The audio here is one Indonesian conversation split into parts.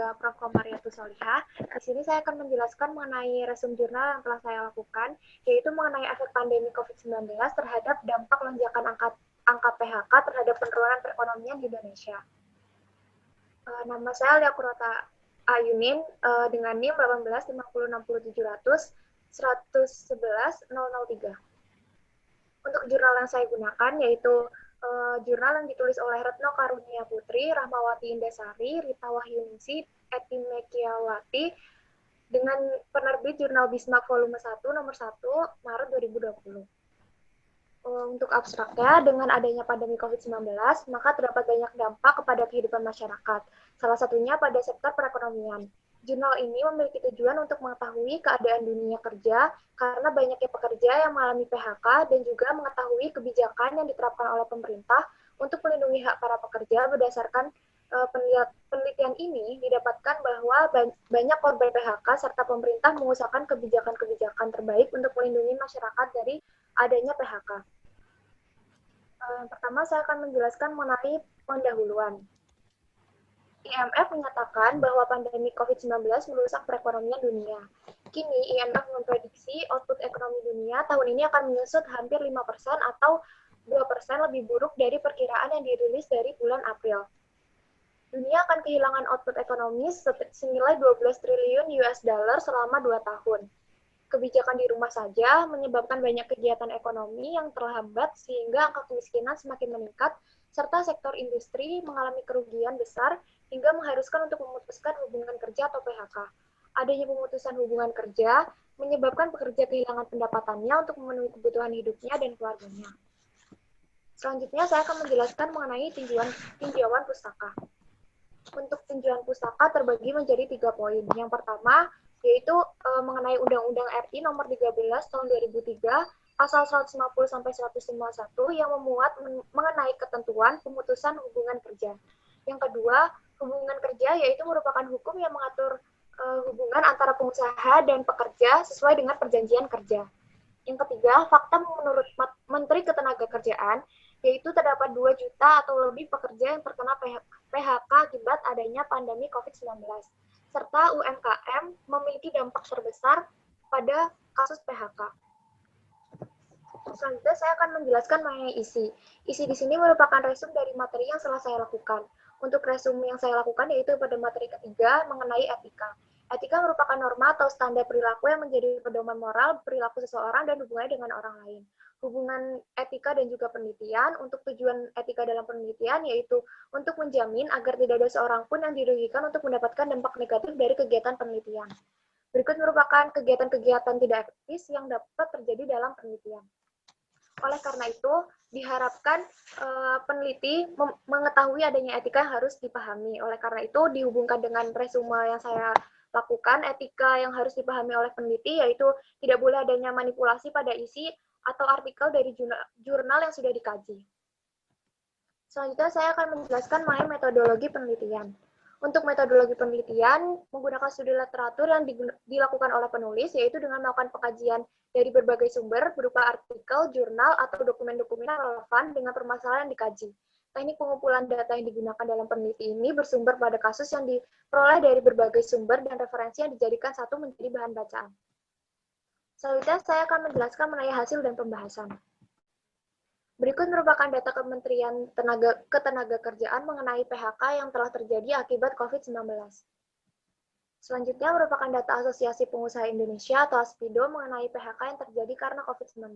juga Prof. Komariatus Solihah. Di sini saya akan menjelaskan mengenai resume jurnal yang telah saya lakukan, yaitu mengenai efek pandemi COVID-19 terhadap dampak lonjakan angka PHK terhadap penurunan perekonomian di Indonesia. Nama saya Lia Kurota Ayunin dengan NIM 185060700110003. Untuk jurnal yang saya gunakan yaitu jurnal yang ditulis oleh Retno Karunia Putri, Rahmawati Indasari, Rita Wahyuningsi, Eti Mekiawati dengan penerbit Jurnal Bismarck Volume 1 nomor 1 Maret 2020. Untuk abstraknya, dengan adanya pandemi COVID-19, maka terdapat banyak dampak kepada kehidupan masyarakat, salah satunya pada sektor perekonomian. Jurnal ini memiliki tujuan untuk mengetahui keadaan dunia kerja karena banyaknya pekerja yang mengalami PHK dan juga mengetahui kebijakan yang diterapkan oleh pemerintah untuk melindungi hak para pekerja. Berdasarkan penelitian ini didapatkan bahwa banyak korban PHK serta pemerintah mengusahakan kebijakan-kebijakan terbaik untuk melindungi masyarakat dari adanya PHK. Yang pertama saya akan menjelaskan mengenai pendahuluan. IMF menyatakan bahwa pandemi COVID-19 merusak perekonomian dunia. Kini, IMF memprediksi output ekonomi dunia tahun ini akan menyusut hampir 5% atau 2% lebih buruk dari perkiraan yang dirilis dari bulan April. Dunia akan kehilangan output ekonomi senilai 12 triliun US dollar selama 2 tahun. Kebijakan di rumah saja menyebabkan banyak kegiatan ekonomi yang terhambat sehingga angka kemiskinan semakin meningkat, serta sektor industri mengalami kerugian besar hingga mengharuskan untuk memutuskan hubungan kerja atau PHK. Adanya pemutusan hubungan kerja menyebabkan pekerja kehilangan pendapatannya untuk memenuhi kebutuhan hidupnya dan keluarganya. Selanjutnya saya akan menjelaskan mengenai tinjauan pustaka. Untuk tinjauan pustaka terbagi menjadi 3 poin. Yang pertama yaitu mengenai Undang-Undang RI nomor 13 tahun 2003 pasal 150 sampai 151 yang memuat mengenai ketentuan pemutusan hubungan kerja. Yang kedua, hubungan kerja yaitu merupakan hukum yang mengatur hubungan antara pengusaha dan pekerja sesuai dengan perjanjian kerja. Yang ketiga, fakta menurut Menteri Ketenagakerjaan yaitu terdapat 2 juta atau lebih pekerja yang terkena PHK akibat adanya pandemi COVID-19. Serta UMKM memiliki dampak terbesar pada kasus PHK. Selanjutnya saya akan menjelaskan mengenai isi. Isi di sini merupakan resume dari materi yang telah saya lakukan. Untuk resume yang saya lakukan yaitu pada materi ketiga mengenai etika. Etika merupakan norma atau standar perilaku yang menjadi pedoman moral perilaku seseorang dan hubungannya dengan orang lain. Hubungan etika dan juga penelitian, untuk tujuan etika dalam penelitian yaitu untuk menjamin agar tidak ada seorang pun yang dirugikan untuk mendapatkan dampak negatif dari kegiatan penelitian. Berikut merupakan kegiatan-kegiatan tidak etis yang dapat terjadi dalam penelitian. Oleh karena itu, diharapkan peneliti mengetahui adanya etika yang harus dipahami. Oleh karena itu, dihubungkan dengan resume yang saya lakukan, etika yang harus dipahami oleh peneliti yaitu tidak boleh adanya manipulasi pada isi atau artikel dari jurnal yang sudah dikaji. Selanjutnya saya akan menjelaskan mengenai metodologi penelitian. Untuk metodologi penelitian menggunakan studi literatur yang dilakukan oleh penulis yaitu dengan melakukan pengkajian dari berbagai sumber berupa artikel, jurnal, atau dokumen-dokumen relevan dengan permasalahan yang dikaji. Teknik pengumpulan data yang digunakan dalam peneliti ini bersumber pada kasus yang diperoleh dari berbagai sumber dan referensi yang dijadikan satu menjadi bahan bacaan. Selanjutnya saya akan menjelaskan mengenai hasil dan pembahasan. Berikut merupakan data Kementerian Ketenagakerjaan mengenai PHK yang telah terjadi akibat COVID-19. Selanjutnya merupakan data Asosiasi Pengusaha Indonesia atau ASPIDO mengenai PHK yang terjadi karena COVID-19.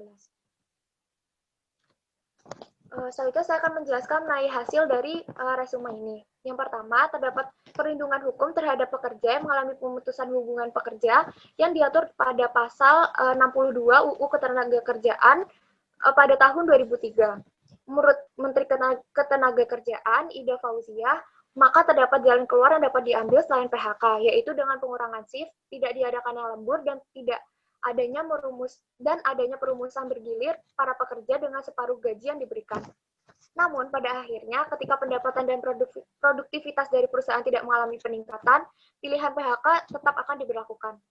Selanjutnya saya akan menjelaskan mengenai hasil dari resume ini. Yang pertama, terdapat perlindungan hukum terhadap pekerja yang mengalami pemutusan hubungan pekerja yang diatur pada pasal 62 UU Ketenagakerjaan pada tahun 2003. Menurut Menteri Ketenagakerjaan Ida Fauziah, maka terdapat jalan keluar yang dapat diambil selain PHK, yaitu dengan pengurangan shift, tidak diadakannya lembur, dan adanya perumusan bergilir para pekerja dengan separuh gaji yang diberikan. Namun, pada akhirnya, ketika pendapatan dan produktivitas dari perusahaan tidak mengalami peningkatan, pilihan PHK tetap akan diberlakukan.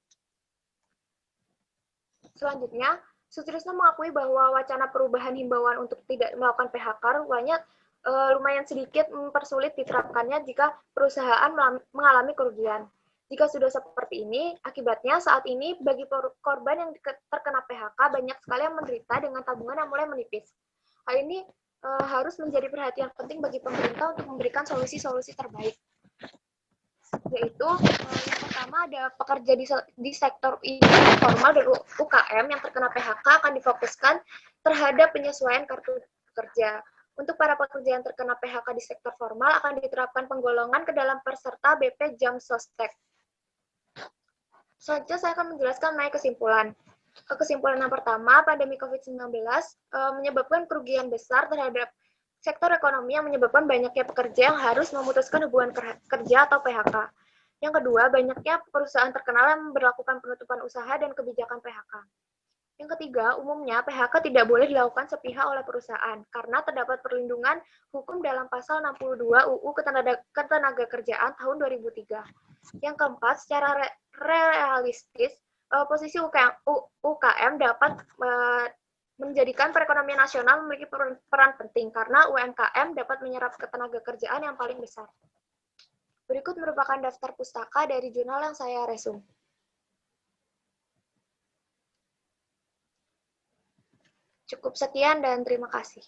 Selanjutnya, Sutrisno mengakui bahwa wacana perubahan himbauan untuk tidak melakukan PHK rupanya lumayan sedikit mempersulit diterapkannya jika perusahaan mengalami kerugian. Jika sudah seperti ini, akibatnya saat ini bagi korban yang terkena PHK banyak sekali yang menderita dengan tabungan yang mulai menipis. Hal ini harus menjadi perhatian penting bagi pemerintah untuk memberikan solusi-solusi terbaik. Yaitu yang pertama ada pekerja di sektor informal dan UKM yang terkena PHK akan difokuskan terhadap penyesuaian kartu kerja. Untuk para pekerja yang terkena PHK di sektor formal akan diterapkan penggolongan ke dalam peserta BP Jam Sostek. Selanjutnya saya akan menjelaskan mengenai kesimpulan. Kesimpulan yang pertama, pandemi COVID-19 menyebabkan kerugian besar terhadap sektor ekonomi yang menyebabkan banyaknya pekerja yang harus memutuskan hubungan kerja atau PHK. Yang kedua, banyaknya perusahaan terkenal yang memberlakukan penutupan usaha dan kebijakan PHK. Yang ketiga, umumnya PHK tidak boleh dilakukan sepihak oleh perusahaan karena terdapat perlindungan hukum dalam pasal 62 UU Ketenagakerjaan tahun 2003. Yang keempat, secara realistis, posisi UKM dapat menjadikan perekonomian nasional memiliki peran penting karena UMKM dapat menyerap ketenaga kerjaan yang paling besar. Berikut merupakan daftar pustaka dari jurnal yang saya resum. Cukup sekian dan terima kasih.